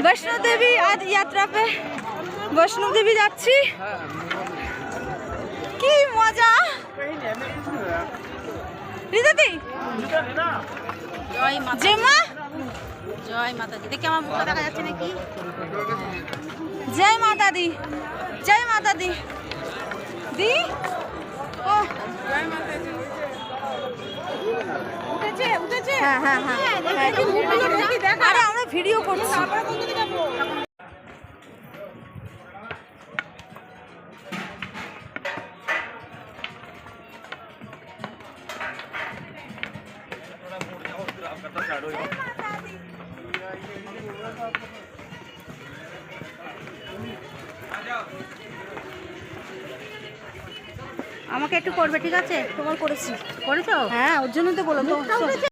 वैष्णो देवी आज यात्रा पे वैष्णो देवी যাচ্ছি কি মজা রিদাদি জয় মাতা জেমা জয় মাতা দি দেখি আমার মুখটা দেখা যাচ্ছে নাকি जय माता दी दी ও উঠেছে উঠেছে হ্যাঁ হ্যাঁ হ্যাঁ আরে আমরা ভিডিও করছি আমাকে একটু করবে ঠিক আছে তোমার করেছি করেছো হ্যাঁ ওর জন্য তো বললাম তো